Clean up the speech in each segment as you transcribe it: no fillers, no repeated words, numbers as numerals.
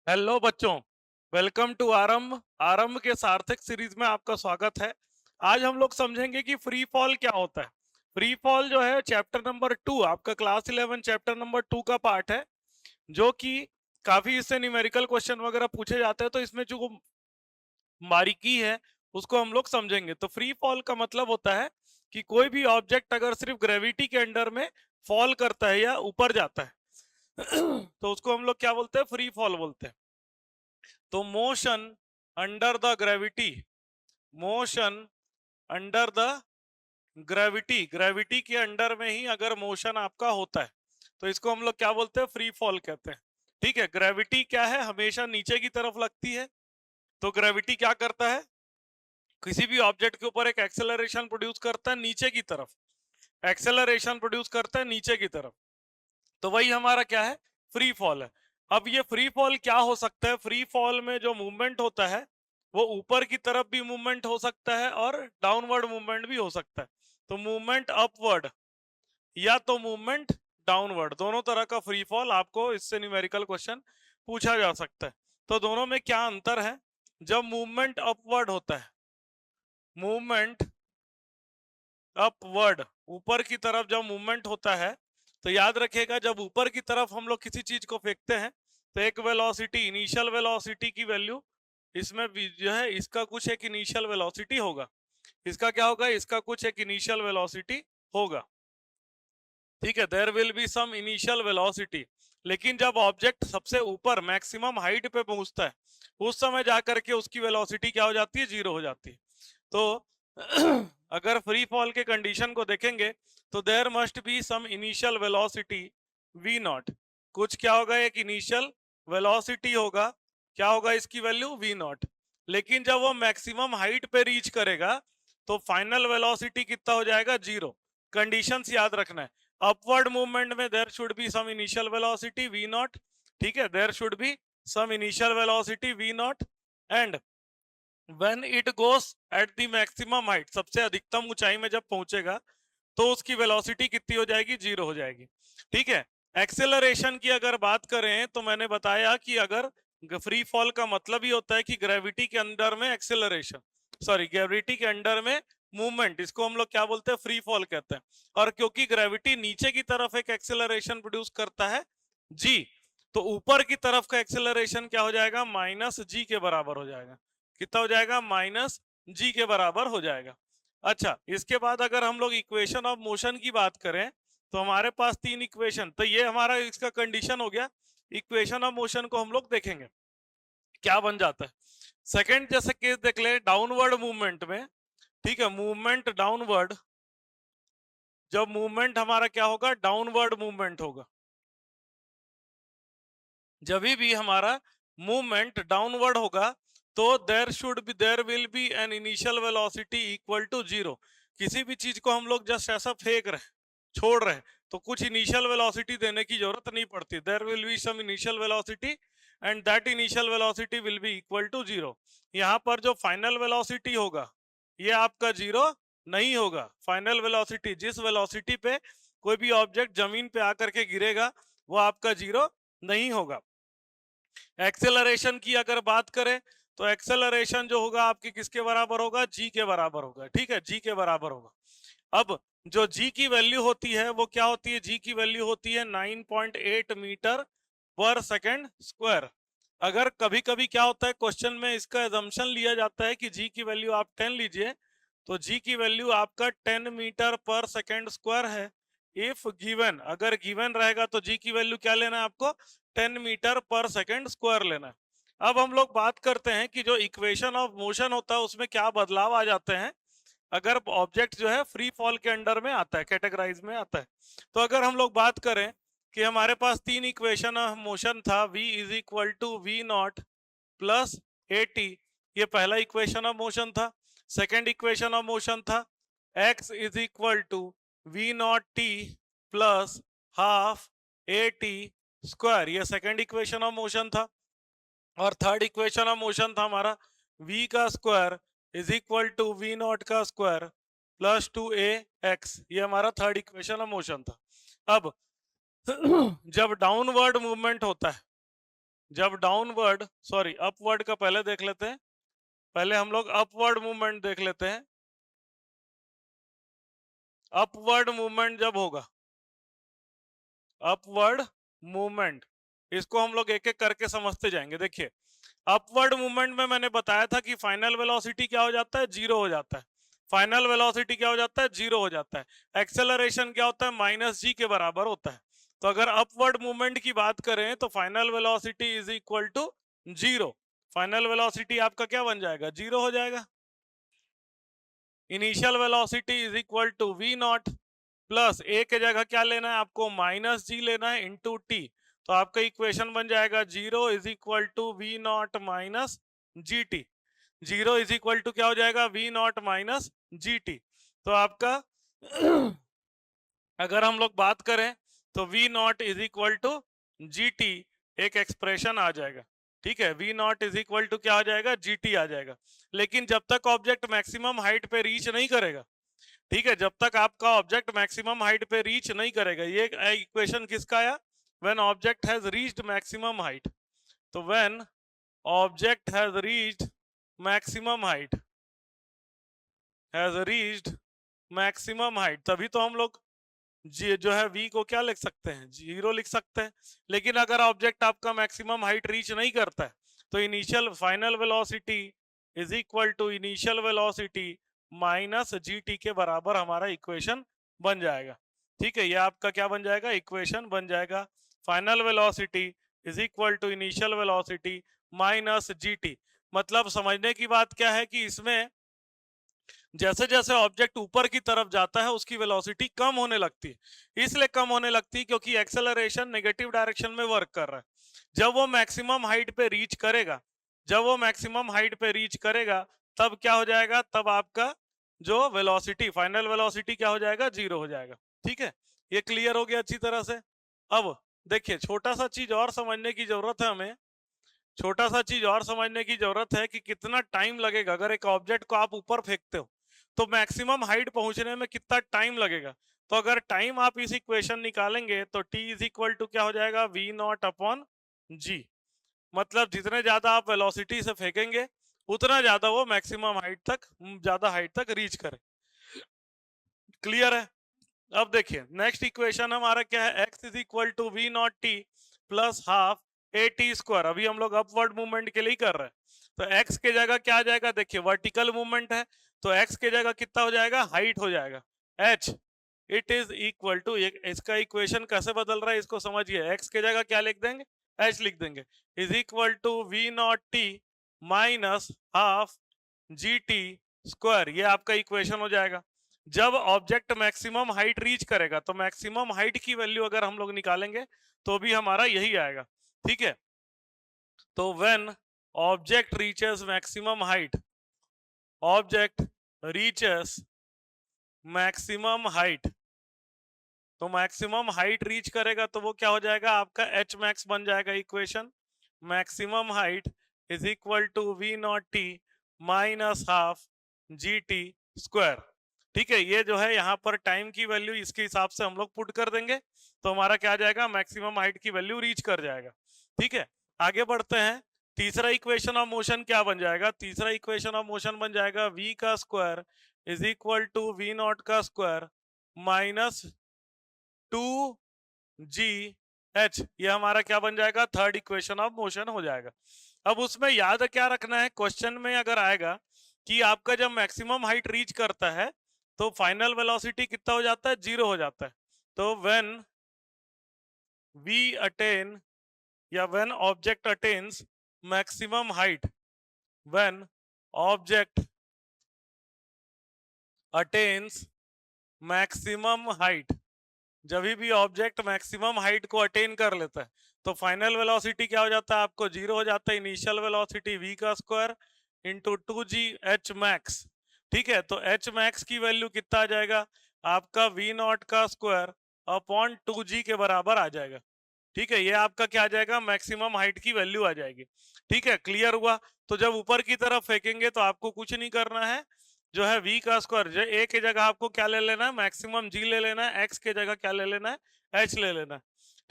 Hello बच्चों, welcome to आरंभ। आरंभ के सार्थक सीरीज में आपका स्वागत है। आज हम लोग समझेंगे कि फ्री फॉल क्या होता है। फ्री फॉल जो है चैप्टर नंबर 2, आपका क्लास 11 चैप्टर नंबर 2 का पार्ट है, जो कि काफी इससे न्यूमेरिकल क्वेश्चन वगैरह पूछे जाते हैं। तो इसमें जो बारीकी है उसको हम लोग समझेंगे। तो फ्री फॉल का मतलब होता है कि कोई भी ऑब्जेक्ट अगर सिर्फ ग्रेविटी के अंडर में फॉल करता है या ऊपर जाता है तो उसको हम लोग क्या बोलते हैं? फ्री फॉल बोलते हैं। तो motion under the gravity, motion under the gravity, gravity के अंडर में ही अगर मोशन आपका होता है तो इसको हम लोग क्या बोलते हैं? फ्री फॉल कहते हैं। ठीक है, ग्रेविटी क्या है? हमेशा नीचे की तरफ लगती है। तो ग्रेविटी क्या करता है? किसी भी ऑब्जेक्ट के ऊपर एक एक्सेलरेशन प्रोड्यूस करता है नीचे की तरफ, एक्सेलरेशन प्रोड्यूस करता है नीचे की तरफ। तो वही हमारा क्या है? फ्री फॉल है। अब ये फ्री फॉल क्या हो सकता है? फ्री फॉल में जो मूवमेंट होता है वो ऊपर की तरफ भी मूवमेंट हो सकता है और डाउनवर्ड मूवमेंट भी हो सकता है। तो मूवमेंट अपवर्ड या तो मूवमेंट डाउनवर्ड, दोनों तरह का फ्री फॉल आपको इससे न्यूमेरिकल क्वेश्चन पूछा जा सकता है। तो दोनों में क्या अंतर है? जब मूवमेंट अपवर्ड होता है, मूवमेंट अपवर्ड, ऊपर की तरफ जब मूवमेंट होता है, तो याद रखिएगा जब ऊपर की तरफ हम लोग किसी चीज को फेंकते हैं तो एक वेलोसिटी, इनिशियल वेलोसिटी की वैल्यू इसमें भी जो है, इसका कुछ एक इनिशियल वेलोसिटी होगा। इसका क्या होगा? इसका कुछ एक इनिशियल वेलोसिटी होगा। ठीक है, there will be some initial velocity. लेकिन जब ऑब्जेक्ट सबसे ऊपर मैक्सिमम हाइट पे पहुंचता है उस समय जाकर के उसकी वेलोसिटी क्या हो जाती है? जीरो हो जाती है। तो अगर फ्री फॉल के कंडीशन को देखेंगे तो there must be some initial velocity V naught. कुछ क्या होगा? एक इनिशियल वेलोसिटी होगा। क्या होगा इसकी वैल्यू? We not. लेकिन जब वो मैक्सिमम हाइट पे रीच करेगा तो फाइनल वेलोसिटी कितना हो जाएगा? जीरो। कंडीशंस याद रखना है। अपवर्ड मूवमेंट में there should be some initial velocity V naught. ठीक है, there should be some initial velocity V naught and when it goes at the maximum height, सबसे अधिकतम ऊंचाई में जब पहुंचेगा तो उसकी वेलोसिटी कितनी हो जाएगी? जीरो हो जाएगी। ठीक है, एक्सेलरेशन की अगर बात करें तो मैंने बताया कि अगर फ्री फॉल का मतलब ही होता है कि ग्रेविटी के अंडर में एक्सेलरेशन, सॉरी ग्रेविटी के अंडर में मूवमेंट, इसको हम लोग क्या बोलते हैं? फ्री फॉल कहते हैं। और क्योंकि ग्रेविटी नीचे की तरफ एक एक्सेलरेशन प्रोड्यूस करता है जी, तो ऊपर की तरफ का एक्सेलरेशन क्या हो जाएगा? माइनस जी के बराबर हो जाएगा। कितना हो जाएगा? माइनस जी के बराबर हो जाएगा। अच्छा, इसके बाद अगर हम लोग इक्वेशन ऑफ मोशन की बात करें तो हमारे पास तीन इक्वेशन, तो ये हमारा इसका कंडीशन हो गया। इक्वेशन ऑफ मोशन को हम लोग देखेंगे क्या बन जाता है। सेकंड जैसे केस देख ले, डाउनवर्ड मूवमेंट में। ठीक है, मूवमेंट डाउनवर्ड, जब मूवमेंट हमारा क्या होगा? डाउनवर्ड मूवमेंट होगा। जब भी हमारा मूवमेंट डाउनवर्ड होगा तो there will be an initial velocity equal to zero. किसी भी चीज को हम लोग जस्ट ऐसा फेंक रहे, छोड़ रहे, तो कुछ इनिशियल वेलोसिटी देने की जरूरत नहीं पड़ती। There will be some initial velocity and that initial velocity will be equal to zero. यहाँ पर जो फाइनल वेलोसिटी होगा ये आपका जीरो नहीं होगा। फाइनल वेलोसिटी, जिस वेलोसिटी पे कोई भी ऑब्जेक्ट जमीन पे आकर के गिरेगा वो आपका जीरो नहीं होगा। एक्सेलरेशन की अगर बात करें तो एक्सेलरेशन जो होगा आपकी किसके बराबर होगा? जी के बराबर होगा। ठीक है, जी के बराबर होगा। अब जो जी की वैल्यू होती है वो क्या होती है? जी की वैल्यू होती है 9.8 मीटर पर सेकेंड स्क्वायर। अगर कभी कभी क्या होता है क्वेश्चन में, इसका एजम्पशन लिया जाता है कि जी की वैल्यू आप 10 लीजिए, तो जी की वैल्यू आपका 10 मीटर पर सेकेंड स्क्वायर है। इफ गिवन, अगर गिवन रहेगा तो जी की वैल्यू क्या लेना है आपको? 10 मीटर पर सेकेंड स्क्वायर लेना है। अब हम लोग बात करते हैं कि जो इक्वेशन ऑफ मोशन होता है उसमें क्या बदलाव आ जाते हैं अगर ऑब्जेक्ट जो है फ्री फॉल के अंडर में आता है, कैटेगराइज में आता है। तो अगर हम लोग बात करें कि हमारे पास तीन इक्वेशन ऑफ मोशन था, v is equal to we naught plus A T, ये पहला इक्वेशन ऑफ मोशन था। सेकेंड इक्वेशन ऑफ मोशन था x is equal to we naught T plus half A T square, ये second equation of motion था। और third equation of motion था हमारा v का square is equal to we naught का square plus two A X, ये हमारा third equation of motion था। अब जब डाउनवर्ड मूवमेंट होता है, जब डाउनवर्ड सॉरी अपवर्ड का पहले देख लेते हैं, पहले हम लोग अपवर्ड मूवमेंट देख लेते हैं। अपवर्ड मूवमेंट जब होगा, अपवर्ड मूवमेंट, इसको हम लोग एक एक करके समझते जाएंगे। देखिए अपवर्ड मूवमेंट में मैंने बताया था कि फाइनल वेलोसिटी क्या हो जाता है, जीरो हो जाता है। फाइनल वेलोसिटी क्या हो जाता है, जीरो हो जाता है। एक्सेलरेशन क्या होता है, माइनस जी के बराबर होता है। तो अगर अपवर्ड मूवमेंट की बात करें तो final velocity is equal to zero. Final velocity आपका क्या बन जाएगा, जीरो हो जाएगा। Initial velocity is equal to we naught plus A के जगह क्या लेना है आपको, माइनस जी लेना है इंटू टी। तो आपका इक्वेशन बन जाएगा zero is equal to we naught minus ji T. Zero is equal to क्या हो जाएगा, वी नॉट माइनस जी टी। तो आपका अगर हम लोग बात करें तो V naught is equal to G T एक एक्सप्रेशन आ जाएगा। ठीक है, V naught is equal to क्या आ जाएगा, जी टी आ जाएगा। लेकिन जब तक ऑब्जेक्ट मैक्सिमम हाइट पे रीच नहीं करेगा, ठीक है, जब तक आपका ऑब्जेक्ट मैक्सिमम हाइट पे रीच नहीं करेगा, ये इक्वेशन किसका आया, when object has reached maximum height. तो when object has reached maximum height, has reached maximum height, तभी तो हम लोग जी जो है v को क्या लिख सकते हैं, जीरो लिख सकते हैं। लेकिन अगर ऑब्जेक्ट आपका मैक्सिमम हाइट रीच नहीं करता है तो initial final velocity is equal to initial velocity minus ji t के बराबर हमारा इक्वेशन बन जाएगा। ठीक है, ये आपका क्या बन जाएगा, इक्वेशन बन जाएगा। Final velocity is equal to initial velocity minus ji t. मतलब समझने की बात क्या है कि इसमें जैसे जैसे ऑब्जेक्ट ऊपर की तरफ जाता है उसकी वेलोसिटी कम होने लगती है। इसलिए कम होने लगती है क्योंकि एक्सेलरेशन नेगेटिव डायरेक्शन में वर्क कर रहा है। जब वो मैक्सिमम हाइट पे रीच करेगा, जब वो मैक्सिमम हाइट पे रीच करेगा तब क्या हो जाएगा, तब आपका जो वेलोसिटी फाइनल वेलोसिटी क्या हो जाएगा, जीरो हो जाएगा। ठीक है, ये क्लियर हो गया अच्छी तरह से। अब देखिए छोटा सा चीज और समझने की जरूरत है हमें, छोटा सा चीज और समझने की जरूरत है कि कितना टाइम लगेगा। अगर एक ऑब्जेक्ट को आप ऊपर फेंकते हो तो मैक्सिमम हाइट पहुंचने में कितना टाइम लगेगा। तो अगर टाइम आप इस इक्वेशन निकालेंगे तो t इज इक्वल टू क्या हो जाएगा, वी नॉट अपॉन जी। मतलब जितने ज्यादा आप वेलोसिटी से फेंकेंगे उतना ज्यादा वो मैक्सिमम हाइट तक, ज्यादा हाइट तक रीच करे। क्लियर है। अब देखिए नेक्स्ट इक्वेशन हमारा क्या है, x is equal to we naught T plus half A T square. अभी हम लोग अपवर्ड मूवमेंट के लिए कर रहे हैं तो x के जगह क्या आ जाएगा, देखिए वर्टिकल मूवमेंट है तो x के जगह कितना हो जाएगा, हाइट हो जाएगा h। It is equal to, इसका इक्वेशन कैसे बदल रहा है इसको समझिए। x के जगह क्या लिख देंगे, h लिख देंगे, is equal to we naught t minus half g t square. ये आपका इक्वेशन हो जाएगा। जब ऑब्जेक्ट मैक्सिमम हाइट रीच करेगा तो मैक्सिमम हाइट की वैल्यू अगर हम लोग निकालेंगे तो भी हमारा यही आएगा। ठीक है, तो when object reaches maximum height, object reaches maximum height, तो मैक्सिमम हाइट रीच करेगा तो वो क्या हो जाएगा, आपका एच मैक्स बन जाएगा equation. Maximum height is equal to we naught t minus half g t square. ठीक है, ये जो है यहाँ पर टाइम की वैल्यू इसके हिसाब से हम लोग पुट कर देंगे तो हमारा क्या आ जाएगा, मैक्सिमम हाइट की वैल्यू रीच कर जाएगा। ठीक है, आगे बढ़ते हैं। तीसरा इक्वेशन ऑफ मोशन क्या बन जाएगा, तीसरा इक्वेशन ऑफ मोशन बन जाएगा v का square is equal to we naught का square minus two G H. ये हमारा क्या बन जाएगा, थर्ड इक्वेशन ऑफ मोशन हो जाएगा। अब उसमें याद क्या रखना है, क्वेश्चन में अगर आएगा कि आपका जब मैक्सिमम हाइट रीच करता है तो फाइनल वेलोसिटी कितना हो जाता है, जीरो हो जाता है। तो व्हेन वी अटेन या when object attains maximum height, when object attains maximum height, जब भी ऑब्जेक्ट मैक्सिमम हाइट को अटेन कर लेता है तो फाइनल वेलोसिटी क्या हो जाता है, आपको जीरो हो जाता है। इनिशियल वेलोसिटी v का square into two G H max. ठीक है, तो एच मैक्स की वैल्यू कितना आ जाएगा, आपका v नॉट का स्क्वायर अपॉन टू जी के बराबर आ जाएगा। ठीक है, ये आपका क्या आ जाएगा, मैक्सिमम हाइट की वैल्यू आ जाएगी। ठीक है, क्लियर हुआ। तो जब ऊपर की तरफ फेंकेंगे तो आपको कुछ नहीं करना है, जो है v का स्क्वायर ए के जगह आपको क्या ले लेना है, मैक्सिमम g ले लेना है, x के जगह क्या ले लेना है, h ले लेना है।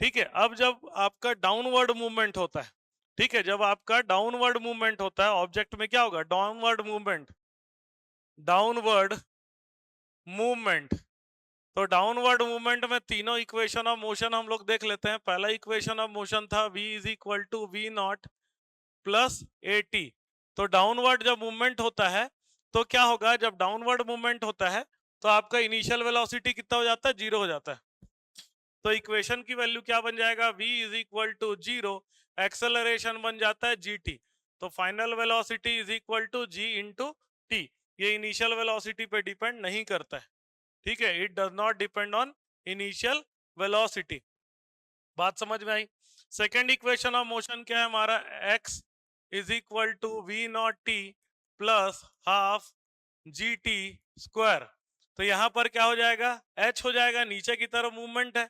ठीक है, अब जब आपका डाउनवर्ड मूवमेंट होता है, ठीक है, जब आपका डाउनवर्ड मूवमेंट होता है ऑब्जेक्ट में क्या होगा, डाउनवर्ड मूवमेंट, डाउनवर्ड मूवमेंट। तो डाउनवर्ड मूवमेंट में तीनों इक्वेशन ऑफ मोशन हम लोग देख लेते हैं। पहला इक्वेशन ऑफ मोशन था v is equal to we naught plus A t. तो डाउनवर्ड जब मूवमेंट होता है तो क्या होगा, जब डाउनवर्ड मूवमेंट होता है तो आपका इनिशियल वेलोसिटी कितना हो जाता है, 0 हो जाता है। तो इक्वेशन की वैल्यू क्या बन जाएगा, v is equal to 0, acceleration बन जाता है gt। तो final velocity is equal to g into t. ये इनिशियल वेलोसिटी पे डिपेंड नहीं करता है, ठीक है, it does not depend on initial velocity. बात समझ में आई। सेकेंड इक्वेशन ऑफ मोशन क्या है हमारा, x is equal to we naught T plus half g t square. तो यहां पर क्या हो जाएगा, h हो जाएगा, नीचे की तरफ मूवमेंट है,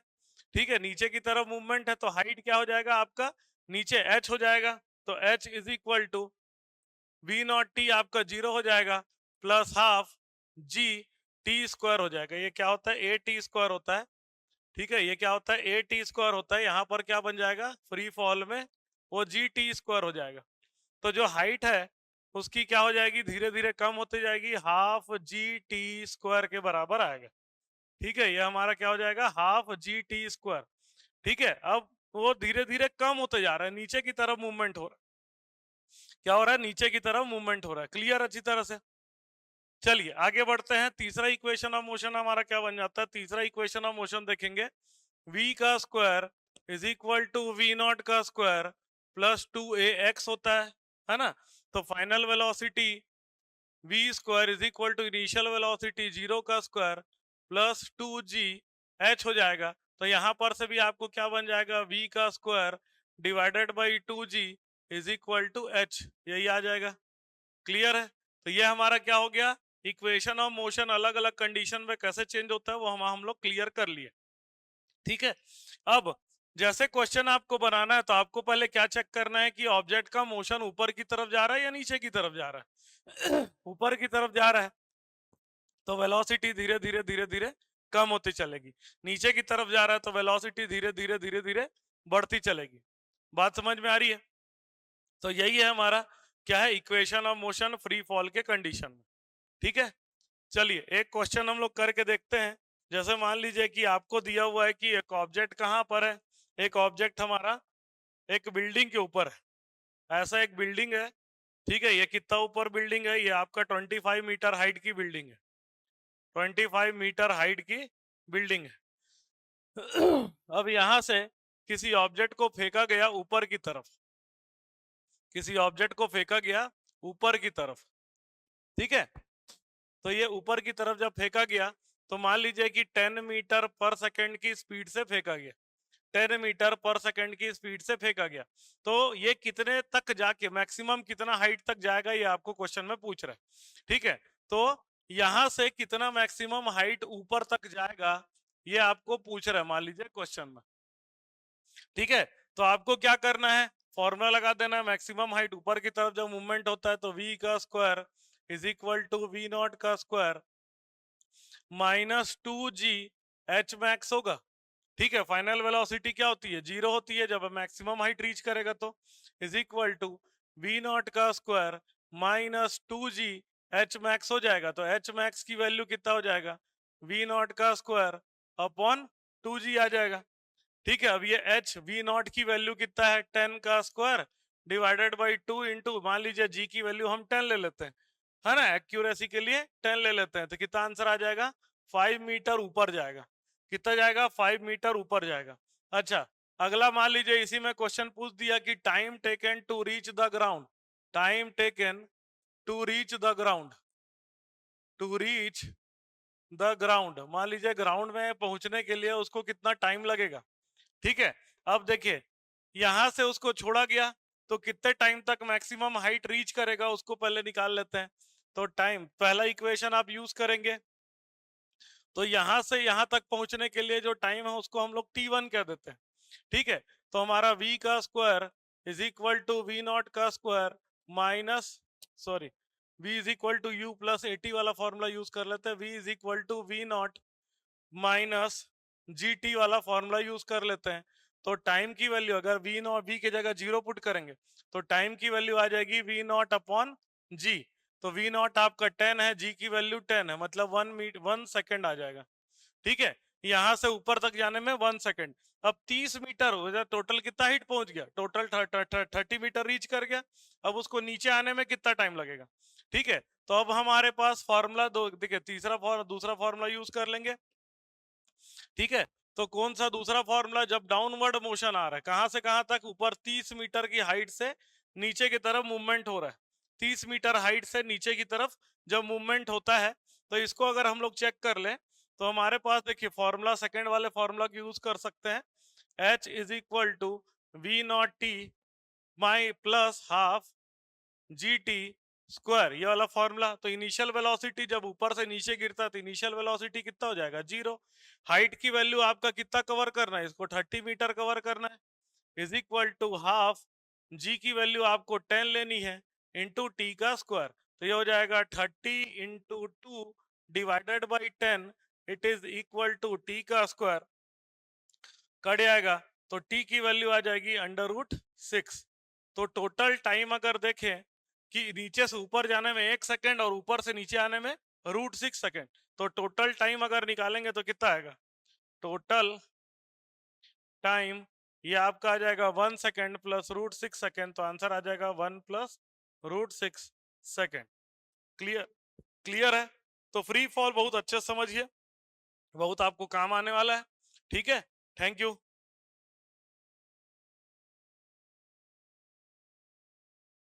ठीक है, नीचे की तरफ मूवमेंट है तो हाइट क्या हो जाएगा आपका, नीचे h हो जाएगा। तो h is equal to we naught t आपका 0 हो जाएगा plus half g t square हो जाएगा। ये क्या होता है, ए टी स्क्वायर होता है, ठीक है, ये क्या होता है, ए टी स्क्वायर होता है। यहाँ पर क्या बन जाएगा, फ्री फॉल में वो जी टी स्क्वायर हो जाएगा। तो जो हाइट है उसकी क्या हो जाएगी, धीरे धीरे कम होती जाएगी, हाफ जी टी स्क्वायर के बराबर आएगा, ठीक है, ये हमारा क्या हो जाएगा, हाफ जी टी स्क्वायर, ठीक है। अब वो धीरे धीरे कम होते जा रहा है, नीचे की तरफ मूवमेंट हो रहा है, क्या हो रहा है, नीचे की तरफ मूवमेंट हो रहा है। क्लियर अच्छी तरह से। चलिए आगे बढ़ते हैं। तीसरा इक्वेशन ऑफ मोशन हमारा क्या बन जाता है, तीसरा इक्वेशन ऑफ मोशन देखेंगे, v का square is equal to we naught का स्क्वायर प्लस 2ax होता है ना। तो final velocity v square is equal to initial velocity 0 का स्क्वायर प्लस 2g h हो जाएगा। तो यहां पर से भी आपको क्या बन जाएगा, v का square divided by 2g is equal to h, यही आ जाएगा। क्लियर है। तो ये हमारा क्या हो गया, इक्वेशन ऑफ मोशन अलग अलग कंडीशन में कैसे चेंज होता है वो हम लोग क्लियर कर लिए, ठीक है। अब जैसे क्वेश्चन आपको बनाना है तो आपको पहले क्या चेक करना है कि ऑब्जेक्ट का मोशन ऊपर की तरफ जा रहा है या नीचे की तरफ जा रहा है। ऊपर की तरफ जा रहा है तो वेलोसिटी धीरे धीरे धीरे धीरे कम होती चलेगी, नीचे की तरफ जा रहा है तो वेलोसिटी धीरे धीरे धीरे धीरे बढ़ती चलेगी। बात समझ में आ रही है। तो यही है हमारा क्या है, equation of motion free fall के कंडीशन में, ठीक है। चलिए एक क्वेश्चन हम लोग करके देखते हैं। जैसे मान लीजिए कि आपको दिया हुआ है कि एक ऑब्जेक्ट कहाँ पर है, एक ऑब्जेक्ट हमारा एक बिल्डिंग के ऊपर है, ऐसा एक बिल्डिंग है, ठीक है। ये कितना ऊपर बिल्डिंग है, ये आपका 25 मीटर हाइट की बिल्डिंग है, 25 मीटर हाइट की बिल्डिंग है। अब यहां से किसी ऑब्जेक्ट को फेंका गया ऊपर की तरफ, किसी ऑब्जेक्ट को फेंका गया ऊपर की तरफ, ठीक है। तो ये ऊपर की तरफ जब फेंका गया तो मान लीजिए कि 10 मीटर पर सेकंड की स्पीड से फेंका गया, 10 मीटर पर सेकंड की स्पीड से फेंका गया। तो ये कितने तक जाके मैक्सिमम कितना हाइट तक जाएगा ये आपको क्वेश्चन में पूछ रहा है, ठीक है। तो यहां से कितना मैक्सिमम हाइट ऊपर तक जाएगा ये आपको पूछ रहा है मान लीजिए क्वेश्चन में, ठीक है। तो आपको क्या करना है, फॉर्मूला लगा देना है, मैक्सिमम हाइट ऊपर की तरफ जब मूवमेंट होता है तो v का square is equal to we naught का square minus 2g h max होगा, ठीक है। फाइनल वेलोसिटी क्या होती है, 0 होती है जब मैक्सिमम हाइट रीच करेगा। तो is equal to we naught का square minus 2g h max हो जाएगा। तो h मैक्स की वैल्यू कितना हो जाएगा, वी नॉट का स्क्वायर अपॉन 2g आ जाएगा, ठीक है। अब ये h वी नॉट की वैल्यू कितना है, 10 का स्क्वायर डिवाइडेड बाई 2 इंटू, मान लीजिए g की वैल्यू हम 10 ले लेते हैं, है ना, एक्यूरेसी के लिए 10 ले लेते हैं। तो कितना आंसर आ जाएगा, 5 मीटर ऊपर जाएगा। कितना जाएगा, 5 मीटर ऊपर जाएगा। अच्छा अगला मान लीजिए इसी में क्वेश्चन पूछ दिया कि time taken to reach the ground, time taken to reach the ground, to reach the ground, मान लीजिए ग्राउंड में पहुंचने के लिए उसको कितना टाइम लगेगा, ठीक है। अब देखिए यहां से उसको छोड़ा गया तो कितने टाइम तक मैक्सिमम हाइट रीच करेगा उसको पहले निकाल लेते हैं। तो टाइम पहला इक्वेशन आप यूज करेंगे, तो यहां से यहां तक पहुंचने के लिए जो टाइम है उसको हम लोग t1 कह देते हैं, ठीक है। तो हमारा v का square is equal to we naught का square minus, sorry, v is equal to U plus AT वाला फॉर्मूला यूज कर लेते हैं, v is equal to we naught minus ji T वाला फॉर्मूला यूज कर लेते हैं। तो टाइम की वैल्यू अगर वी नॉट वी की जगह 0 पुट करेंगे तो टाइम की वैल्यू आ जाएगी वी नॉट अपॉन जी। तो वी नॉट आपका 10 है, जी की वैल्यू 10 है, मतलब 1 सेकंड आ जाएगा। ठीक है, यहां से ऊपर तक जाने में 1 सेकंड। अब 30 मीटर हो जाए, टोटल कितना हाइट पहुंच गया, टोटल 30 मीटर रीच कर गया। अब उसको नीचे आने में कितना टाइम लगेगा। ठीक है, तो अब हमारे पास फॉर्मूला दो, देखिए दूसरा फॉर्मूला यूज कर लेंगे। ठीक है, तो कौन सा दूसरा फॉर्मूला, जब डाउनवर्ड मोशन आ रहा है कहां से कहां तक, ऊपर 30 मीटर की हाइट से नीचे की तरफ मूवमेंट हो रहा है। 30 मीटर हाइट से नीचे की तरफ जब मूवमेंट होता है तो इसको अगर हम लोग चेक कर लें तो हमारे पास देखिए फॉर्मूला, सेकेंड वाले फॉर्मूला की यूज कर सकते हैं। H is equal to we naught t my plus half g t square, ये वाला फॉर्मूला। तो इनिशियल वेलोसिटी जब ऊपर से नीचे गिरता है तो इनिशियल वेलोसिटी कितना हो जाएगा, 0। हाइट की वैल्यू आपका कितना कवर करना है, इसको 30 मीटर कवर करना है, इज इक्वल टू हाफ जी की वैल्यू आपको 10 लेनी है इंटू टी का स्क्वायर। तो ये हो जाएगा 30 into 2 divided by 10, it is equal to t का स्क्वायर, कट जाएगा तो टी की वैल्यू आ जाएगी √6। तो टोटल टाइम अगर देखें कि नीचे से ऊपर जाने में 1 सेकंड और ऊपर से नीचे आने में √6 सेकंड, तो टोटल टाइम अगर निकालेंगे तो कितना आएगा, टोटल टाइम ये आपका आ जाएगा 1 सेकंड प्लस √6 सेकंड, तो आंसर आ जाएगा 1 प्लस √6 सेकंड। क्लियर, क्लियर है। तो फ्री फॉल बहुत अच्छे से समझिए, बहुत आपको काम आने वाला है। ठीक है, थैंक यू।